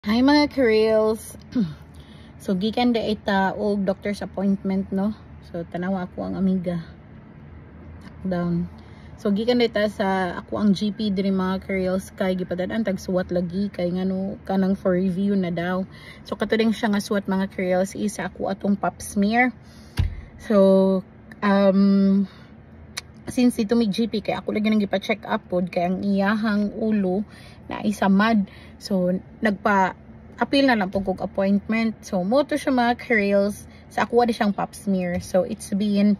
Hi mga Karels. So gikan da ita og doctor's appointment no. So tanawa ako ang amiga. Down. So gikan da ita sa ako ang GP diri mga Karels kay gipadaan tag suwat lagi kay ngano kanang for review na daw. So katuding siya nga suwat mga Karels isa ako atong pap smear. So since ito may GP kay ako lagi nang gipa-check up pod kay ang iyahang ulo na isa mad. So appeal na lang po kog appointment. So mo to siya mga Karels sa ako di siyang pap smear. So it's been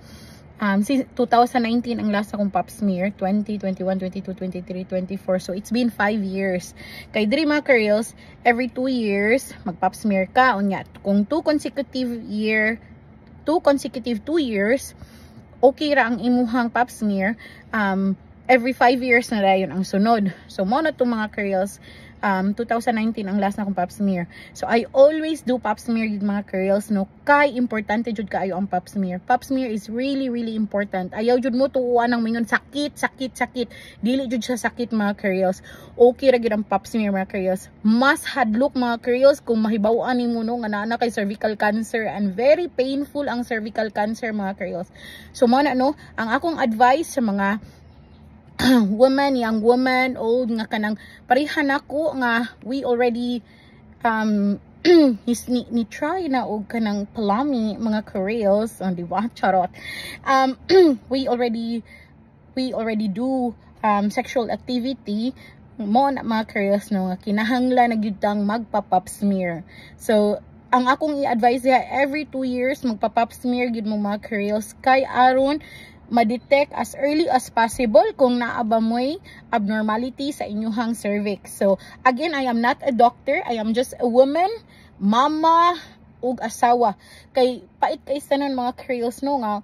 since 2019 ang last akong pap smear, 20, 21, 22, 23, 24. So it's been 5 years. Kay diri mga Karels, every 2 years mag pap smear ka unya. Kung 2 consecutive 2 years okay ra ang imuhang pap smear, every 5 years na dayon ang sunod. So mo na to mga Karels, 2019 ang last na akong pap smear. So I always do pap smear with mga Karels no, kay importante jud kaayo ang pap smear. Pap smear is really important. Ayaw jud mo tuuan ng mingon sakit. Dili jud siya sakit mga Karels. Okay ra gyud ang pap smear mga Karels. Mas hadlok mga Karels kung mahibaw-an nimo no nga naa kay cervical cancer, and very painful ang cervical cancer mga Karels. So mo na no, ang akong advice sa mga young woman, old nga kanang pareha nako nga we already ni try na og kanang palami mga Karels, di ba? Charot. we already do sexual activity mo na mga Karels no, nga kinahanglan na gyud tang magpa-pap smear. So ang akong i-advise every 2 years magpa-pap smear gyud mo mga Karels kay aron ma-detect as early as possible kung naaba mo'y abnormality sa inyuhang cervix. So, again, I am not a doctor. I am just a woman, mama, ug asawa. Kay, pait kay sanon mga Karels no nga,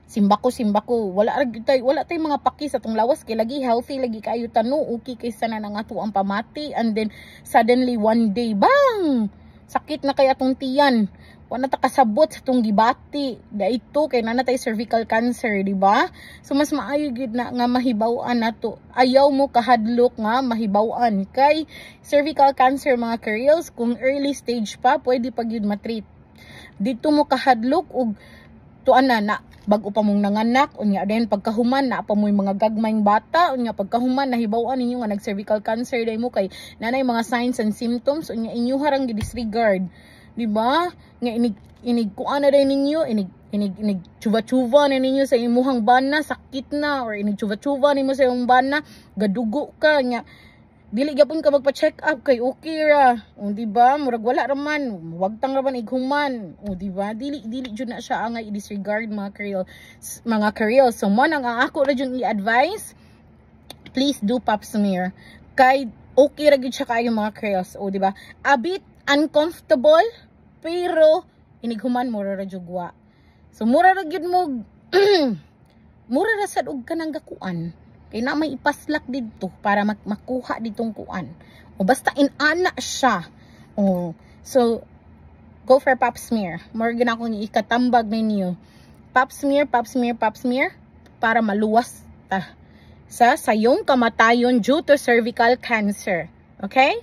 simbako. Wala tay mga paki sa tong lawas kay lagi healthy, lagi kayo tano, okay kay sanan ang ato ang pamati, and then suddenly one day, bang! Sakit na kay atong tiyan. Wala ta kasabot sa tong gibati daito kay nanatay cervical cancer, di ba? So mas maayo gid na nga mahibaw-an nato. Ayaw mo kahadlok nga mahibaw-an kay cervical cancer mga Karels kung early stage pa pwede pa gyud matreat. Dito mo kahadlok og tuan na bag-o pa mong nanganak unya din pagkahuman na pa mo'y mga gagmayng bata unya pagkahuman nahibaw-an ninyo nga nag cervical cancer day mo kay nanay mga signs and symptoms unya inyo harang disregard. Diba? Nga inig kuan na rin ninyo, inig chuva-chuva na ninyo sa imuhang bana, sakit na, or inig chuva-chuva ninyo sa imong bana, gadugo ka, nga, dili gyapon ka magpa-check up, kay okay ra, o diba? Murag wala raman, wagtang raman ighuman, o diba? Dili jud na siya angay i-disregard mga Karels. So, man ang ako ra jud i-advise, please do pap smear, kay okay ra gyud siya kayo mga Karels, o diba? A bit uncomfortable, pero inighuman mura ra jugwa. So mura ra gyud mo mura ra sad og kanang gakuan. Kay na may ipaslak didto para makuha ditong kuan. O basta inana siya. O so go for pap smear. More gina ko ni ikatambag ninyo. Pap smear para maluwas ta sa sayong kamatayon due to cervical cancer. Okay?